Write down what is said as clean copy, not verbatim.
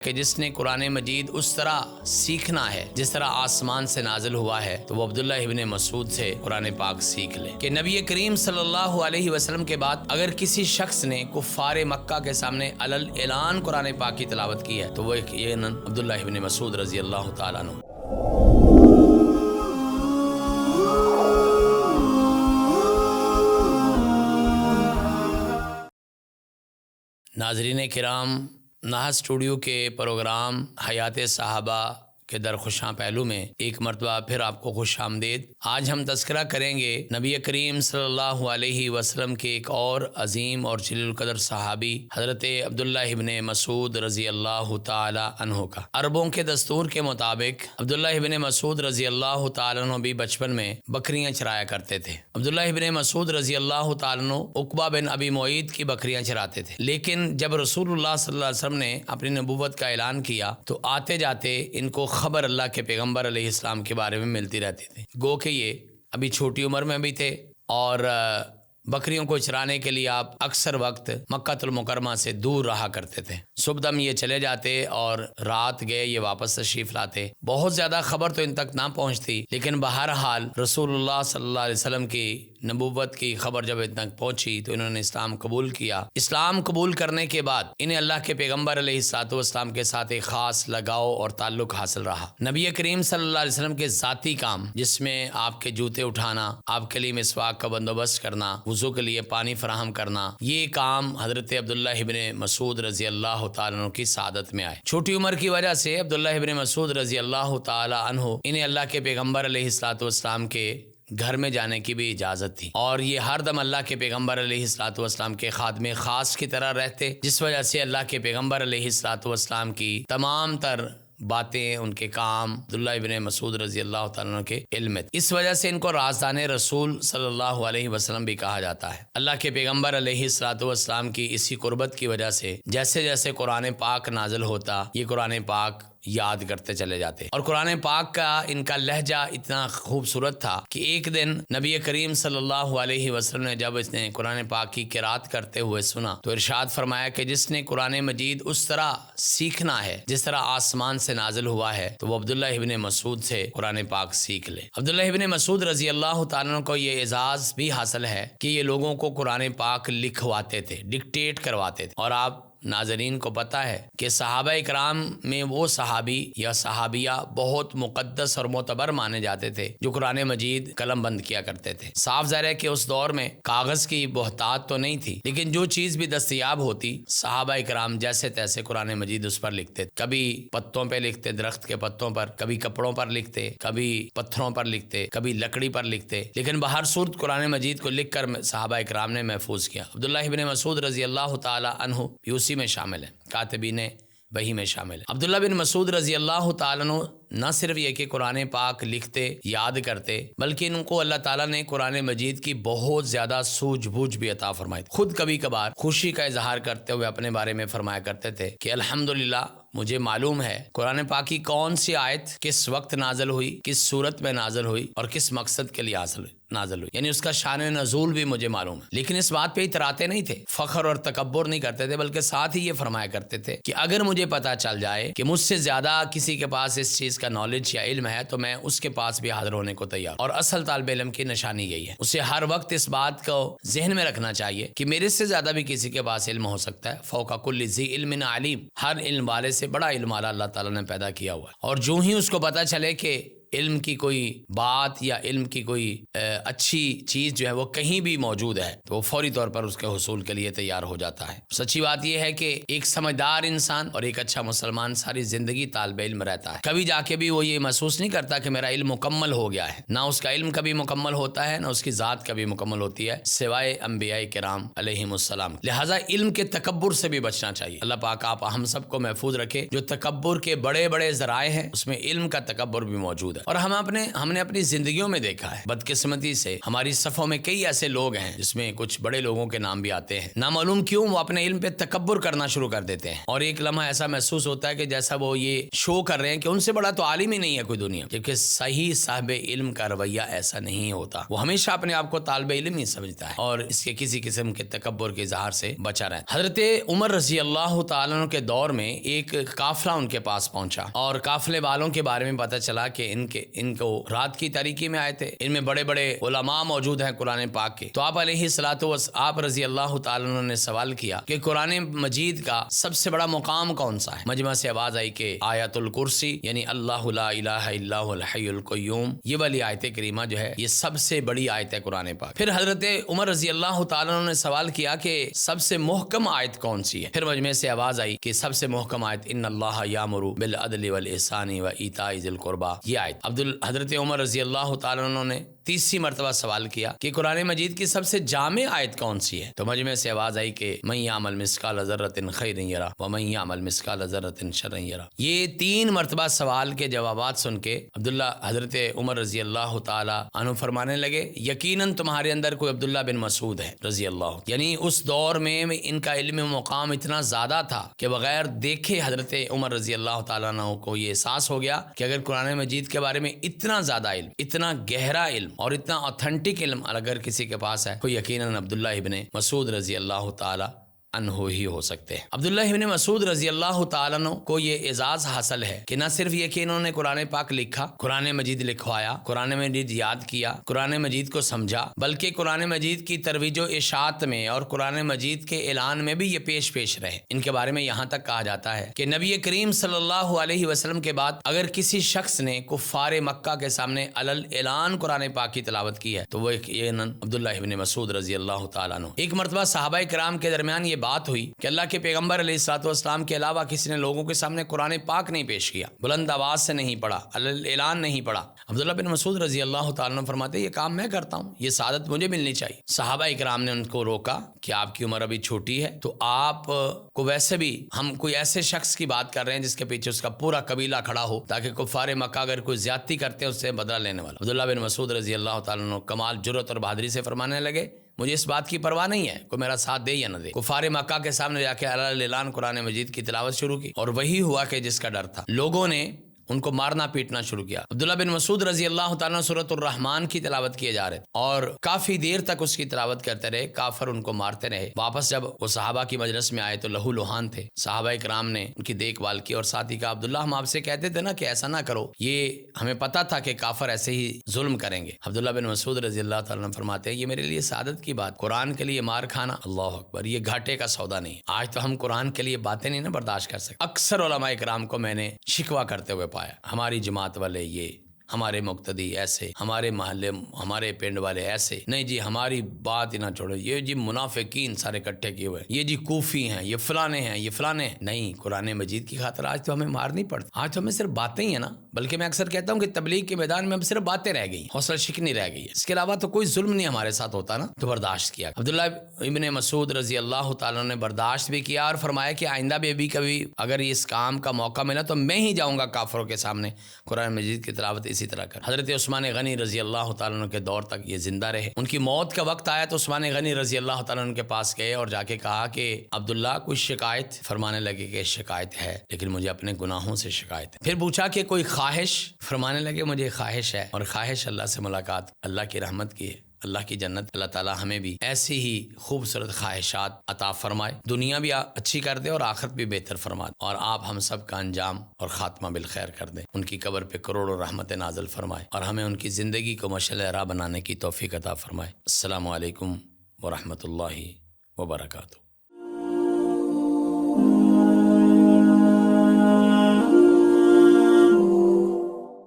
کہ جس نے قرآن مجید اس طرح سیکھنا ہے جس طرح آسمان سے نازل ہوا ہے تو وہ عبداللہ ابن مسعود سے قرآن پاک سیکھ لے۔ کہ نبی کریم صلی اللہ علیہ وسلم کے بعد اگر کسی شخص نے کفار مکہ کے سامنے علل اعلان قرآن پاک کی تلاوت کی ہے تو وہ یقیناً عبداللہ ابن مسعود رضی اللہ تعالیٰ عنہ۔ ناظرین کرام، نہا اسٹوڈیو کے پروگرام حیات صحابہ کے درخوشاں پہلو میں ایک مرتبہ پھر آپ کو خوش آمدید۔ آج ہم تذکرہ کریں گے نبی کریم صلی اللہ علیہ وسلم کے ایک اور عظیم اور جلیل القدر صحابی حضرت عبداللہ ابن مسعود رضی اللہ تعالی عنہ کا۔ عربوں کے دستور کے مطابق عبداللہ ابن مسعود رضی اللہ تعالی عنہ بھی بچپن میں بکریاں چرایا کرتے تھے۔ عبداللہ ابن مسعود رضی اللہ تعالی عنہ عقبہ بن ابی معیط کی بکریاں چراتے تھے، لیکن جب رسول اللہ صلی اللہ علیہ وسلم نے اپنی نبوت کا اعلان کیا تو آتے جاتے ان کو خبر اللہ کے پیغمبر علیہ السلام کے بارے میں ملتی رہتی تھی۔ گو کہ یہ ابھی چھوٹی عمر میں بھی تھے اور بکریوں کو چرانے کے لیے آپ اکثر وقت مکہ المکرمہ سے دور رہا کرتے تھے۔ صبح دم یہ چلے جاتے اور رات گئے یہ واپس تشریف لاتے۔ بہت زیادہ خبر تو ان تک نہ پہنچتی، لیکن بہرحال رسول اللہ صلی اللہ علیہ وسلم کی نبوت کی خبر جب ان تک پہنچی تو انہوں نے اسلام قبول کیا۔ اسلام قبول کرنے کے بعد انہیں اللہ کے پیغمبر علیہ السلام کے ساتھ ایک خاص لگاؤ اور تعلق حاصل رہا۔ نبی کریم صلی اللہ علیہ وسلم کے ذاتی کام، جس میں آپ کے جوتے اٹھانا، آپ کے لیے مسواک کا بندوبست کرنا، وضو کے لیے پانی فراہم کرنا، یہ کام حضرت عبداللہ ابن مسعود رضی اللہ تعالیٰ عنہ کی سعادت میں آئے۔ چھوٹی عمر کی وجہ سے عبداللہ ابن مسعود رضی اللہ تعالیٰ عنہ انہیں اللہ کے پیغمبر علیہ السلام کے گھر میں جانے کی بھی اجازت تھی، اور یہ ہر دم اللہ کے پیغمبر علیہ السلام کے خادم خاص کی طرح رہتے، جس وجہ سے اللہ کے پیغمبر علیہ السلام کی تمام تر باتیں، ان کے کام عبداللہ ابن مسعود رضی اللہ تعالیٰ عنہ کے علم میں۔ اس وجہ سے ان کو رازدان رسول صلی اللہ علیہ وسلم بھی کہا جاتا ہے۔ اللہ کے پیغمبر علیہ السلام کی اسی قربت کی وجہ سے جیسے جیسے قرآن پاک نازل ہوتا، یہ قرآن پاک یاد کرتے چلے جاتے، اور قرآن پاک کا ان کا لہجہ اتنا خوبصورت تھا کہ ایک دن نبی کریم صلی اللہ علیہ وسلم نے جب اس نے قرآن پاک کی قرات کرتے ہوئے سنا تو ارشاد فرمایا کہ جس نے قرآن مجید اس طرح سیکھنا ہے جس طرح آسمان سے نازل ہوا ہے تو وہ عبداللہ ابن مسعود سے قرآن پاک سیکھ لے۔ عبداللہ ابن مسعود رضی اللہ تعالیٰ عنہ کو یہ اعزاز بھی حاصل ہے کہ یہ لوگوں کو قرآن پاک لکھواتے تھے، ڈکٹیٹ کرواتے تھے، اور آپ ناظرین کو پتہ ہے کہ صحابہ اکرام میں وہ صحابی یا صحابیہ بہت مقدس اور معتبر مانے جاتے تھے جو قرآن مجید قلم بند کیا کرتے تھے۔ صاف ظاہر ہے کہ اس دور میں کاغذ کی بہتات تو نہیں تھی، لیکن جو چیز بھی دستیاب ہوتی صحابہ اکرام جیسے تیسے قرآن مجید اس پر لکھتے، کبھی پتوں پہ لکھتے، درخت کے پتوں پر، کبھی کپڑوں پر لکھتے، کبھی پتھروں پر لکھتے، کبھی لکڑی پر لکھتے، لیکن بہر صورت قرآن مجید کو لکھ کر صحابہ اکرام نے محفوظ کیا۔ عبداللہ ابن مسعود رضی اللہ تعالی عنہ میں شامل ہے، کاتبین وحی میں شامل ہے۔ عبداللہ بن مسعود رضی اللہ تعالیٰ عنہ نہ صرف یہ کہ قرآن پاک لکھتے، یاد کرتے، بلکہ ان کو اللہ تعالیٰ نے قرآن مجید کی بہت زیادہ سوجھ بوجھ بھی عطا فرمائی۔ خود کبھی کبھار خوشی کا اظہار کرتے ہوئے اپنے بارے میں فرمایا کرتے تھے کہ الحمدللہ مجھے معلوم ہے قرآن پاک کی کون سی آیت کس وقت نازل ہوئی، کس صورت میں نازل ہوئی اور کس مقصد کے لیے نازل ہوئی، یعنی اس کا شان نزول بھی مجھے معلوم ہے۔ لیکن اس بات پہ اتراتے نہیں تھے، فخر اور تکبر نہیں کرتے تھے، بلکہ ساتھ ہی یہ فرمایا کرتے تھے کہ اگر مجھے پتا چل جائے کہ مجھ سے زیادہ کسی کے پاس اس چیز کا نالج یا علم ہے تو میں اس کے پاس بھی حاضر ہونے کو تیار۔ اور اصل طالب علم کی نشانی یہی ہے، اسے ہر وقت اس بات کو ذہن میں رکھنا چاہیے کہ میرے سے زیادہ بھی کسی کے پاس علم ہو سکتا ہے۔ فوق کل ذی علم علیم، ہر علم والے سے بڑا علم والا اللہ تعالیٰ نے پیدا کیا ہوا ہے، اور جو ہی اس کو پتا چلے کہ علم کی کوئی بات یا علم کی کوئی اچھی چیز جو ہے وہ کہیں بھی موجود ہے تو وہ فوری طور پر اس کے حصول کے لیے تیار ہو جاتا ہے۔ سچی بات یہ ہے کہ ایک سمجھدار انسان اور ایک اچھا مسلمان ساری زندگی طالب علم رہتا ہے، کبھی جا کے بھی وہ یہ محسوس نہیں کرتا کہ میرا علم مکمل ہو گیا ہے، نہ اس کا علم کبھی مکمل ہوتا ہے، نہ اس کی ذات کبھی مکمل ہوتی ہے سوائے انبیاء کرام علیہم السلام۔ لہٰذا علم کے تکبر سے بھی بچنا چاہیے۔ اللہ پاک آپ ہم سب کو محفوظ رکھے۔ جو تکبر کے بڑے بڑے ذرائع ہیں اس میں علم کا تکبر بھی موجود ہے۔ ہے۔ اور ہم نے اپنی زندگیوں میں دیکھا ہے، بدقسمتی سے ہماری صفوں میں کئی ایسے لوگ ہیں جس میں کچھ بڑے لوگوں کے نام بھی آتے ہیں، نامعلوم کیوں وہ اپنے علم پہ تکبر کرنا شروع کر دیتے ہیں، اور ایک لمحہ ایسا محسوس ہوتا ہے کہ جیسا وہ یہ شو کر رہے ہیں کہ ان سے بڑا تو عالم ہی نہیں ہے کوئی دنیا، جبکہ صحیح صاحب علم کا رویہ ایسا نہیں ہوتا، وہ ہمیشہ اپنے آپ کو طالب علم ہی سمجھتا ہے اور اس کے کسی قسم کے تکبر کے اظہار سے بچا رہتا ہے۔ حضرت عمر رضی اللہ تعالیٰ عنہ کے دور میں ایک قافلہ ان کے پاس پہنچا اور قافلے والوں کے بارے میں پتہ چلا کہ ان کو رات کی تاریکی میں آئے تھے، ان میں بڑے بڑے علماء موجود ہیں قرآن پاک کے۔ تو آپ رضی اللہ تعالیٰ عنہ نے سوال کیا کہ قرآن مجید کا سب سے بڑا مقام کون سا ہے؟ مجمع سے آواز آئی کہ آیت الکرسی، یعنی اللہ لا الہ الا هو الحی القیوم، یہ والی آیت کریمہ جو ہے یہ سب سے بڑی آیت ہے قرآن پاک۔ پھر حضرت عمر رضی اللہ تعالیٰ عنہ نے سوال کیا کہ سب سے محکم آیت کون سی ہے؟ پھر مجمع سے آواز آئی کہ سب سے محکم آیت ان اللہ یامر بالعدل والاحسان وایتاء ذی القربى، یہ آیت۔ حضرت عمر رضی اللہ تعالیٰ عنہ نے تیسری مرتبہ سوال کیا کہ قرآن مجید کی سب سے جامع آیت کون سی ہے؟ تو مجمع سے آواز آئی کہ من یعمل مثقال ذرۃ خیرا یرہ ومن یعمل مثقال ذرۃ شرا یرہ۔ یہ 3 مرتبہ سوال کے جوابات سن کے حضرت عمر رضی اللہ تعالی عنہ فرمانے لگے یقیناً تمہارے اندر کوئی عبداللہ بن مسعود ہے رضی اللہ، یعنی اس دور میں ان کا علم مقام اتنا زیادہ تھا کہ بغیر دیکھے حضرت عمر رضی اللہ تعالیٰ عنہ کو یہ احساس ہو گیا کہ اگر قرآن مجید کے بارے میں اتنا زیادہ علم، اتنا گہرا علم اور اتنا اوتھینٹک علم اگر کسی کے پاس ہے تو یقیناً عبداللہ ابن مسعود رضی اللہ تعالی عنہ ہی ہو سکتے ہیں۔ عبداللہ ابن مسعود رضی اللہ تعالیٰ عنہ کو یہ اعزاز حاصل ہے کہ نہ صرف یہ کہ انہوں نے قرآن پاک لکھا، قرآن مجید لکھوایا، قرآن مجید یاد کیا، قرآن مجید کو سمجھا، بلکہ قرآن مجید کی ترویج و اشاعت میں اور قرآن مجید کے اعلان میں بھی یہ پیش رہے۔ ان کے بارے میں یہاں تک کہا جاتا ہے کہ نبی کریم صلی اللہ علیہ وسلم کے بعد اگر کسی شخص نے کفار مکہ کے سامنے علل اعلان قرآن پاک کی تلاوت کی ہے تو وہ یقیناً عبداللہ ابن مسعود رضی اللہ تعالیٰ عنہ۔ ایک مرتبہ صحابہ کرام کے درمیان یہ بات ہوئی کہ اللہ کے پیغمبر علیہ الصلوۃ والسلام کے علاوہ کسی نے لوگوں کے سامنے قرآن پاک نہیں پیش کیا، بلند آواز سے نہیں پڑھا، اعلان نہیں پڑھا۔ عبداللہ بن مسعود رضی اللہ تعالیٰ عنہ فرماتے یہ کام میں کرتا ہوں، یہ سعادت مجھے ملنی چاہیے۔ صحابہ اکرام نے ان کو روکا کہ آپ کی عمر ابھی چھوٹی ہے، تو آپ کو ویسے بھی ہم کوئی ایسے شخص کی بات کر رہے ہیں جس کے پیچھے اس کا پورا قبیلہ کھڑا ہو تاکہ کفار مکہ اگر کوئی زیادتی کرتے ہیں اس سے بدلہ لینے والا۔ عبداللہ بن مسعود رضی اللہ تعالیٰ عنہ کمال جرأت اور بہادری سے فرمانے لگے مجھے اس بات کی پرواہ نہیں ہے کوئی میرا ساتھ دے یا نہ دے۔ کفار مکہ کے سامنے جا کے اعلان قرآن مجید کی تلاوت شروع کی اور وہی ہوا کہ جس کا ڈر تھا، لوگوں نے ان کو مارنا پیٹنا شروع کیا۔ عبداللہ بن مسعود رضی اللہ تعالیٰ عنہ سورۃ الرحمن کی تلاوت کیے جا رہے اور کافی دیر تک اس کی تلاوت کرتے رہے، کافر ان کو مارتے رہے۔ واپس جب وہ صحابہ کی مجلس میں آئے تو لہو لہان تھے، صحابہ کرام نے ان کی دیکھ بھال کی اور ساتھ ہی کہا عبداللہ ہم آپ سے کہتے تھے نا کہ ایسا نہ کرو، یہ ہمیں پتہ تھا کہ کافر ایسے ہی ظلم کریں گے۔ عبداللہ بن مسعود رضی اللہ تعالیٰ عنہ فرماتے ہیں یہ میرے لیے سعادت کی بات، قرآن کے لیے مار کھانا اللہ اکبر یہ گھاٹے کا سودا نہیں۔ آج تو ہم قرآن کے لیے باتیں نہیں نا برداشت کر سکتے۔ اکثر علماء کرام کو میں نے شکوہ کرتے ہوئے پایا ہماری جماعت والے یہ، ہمارے مقتدی ایسے، ہمارے محلے ہمارے پنڈ والے ایسے، نہیں جی ہماری بات ہی نہ چھوڑو، یہ جی منافقین سارے اکٹھے کیے ہوئے، یہ جی کوفی ہیں، یہ فلانے ہیں، یہ فلانے ہیں۔ نہیں، قرآن مجید کی خاطر آج تو ہمیں مار نہیں پڑتی، آج تو ہمیں صرف باتیں ہی ہیں نا، بلکہ میں اکثر کہتا ہوں کہ تبلیغ کے میدان میں اب صرف باتیں رہ گئی، حوصلہ شکنی رہ گئی ہے، اس کے علاوہ تو کوئی ظلم نہیں ہمارے ساتھ ہوتا نا، تو برداشت کیا۔ عبداللہ ابن مسعود رضی اللہ تعالیٰ نے برداشت بھی کیا اور فرمایا کہ آئندہ بھی کبھی اگر اس کام کا موقع ملا تو میں ہی جاؤں گا کافروں کے سامنے قرآن مجید کی تلاوت اسی طرح کر۔ حضرت عثمان غنی رضی اللہ تعالیٰ عنہ کے دور تک یہ زندہ رہے، ان کی موت کا وقت آیا تو عثمان غنی رضی اللہ تعالیٰ عنہ کے پاس گئے اور جا کے کہا کہ عبداللہ کوئی شکایت؟ فرمانے لگے کہ شکایت ہے لیکن مجھے اپنے گناہوں سے شکایت ہے۔ پھر پوچھا کہ کوئی خواہش؟ فرمانے لگے مجھے خواہش ہے اور خواہش اللہ سے ملاقات، اللہ کی رحمت کی ہے، اللہ کی جنت۔ اللہ تعالیٰ ہمیں بھی ایسی ہی خوبصورت خواہشات عطا فرمائے، دنیا بھی اچھی کر دے اور آخرت بھی بہتر فرما دے، اور آپ ہم سب کا انجام اور خاتمہ بالخیر کر دیں، ان کی قبر پہ کروڑوں رحمت نازل فرمائے اور ہمیں ان کی زندگی کو مشعل راہ بنانے کی توفیق عطا فرمائے۔ السلام علیکم ورحمۃ اللہ وبرکاتہ۔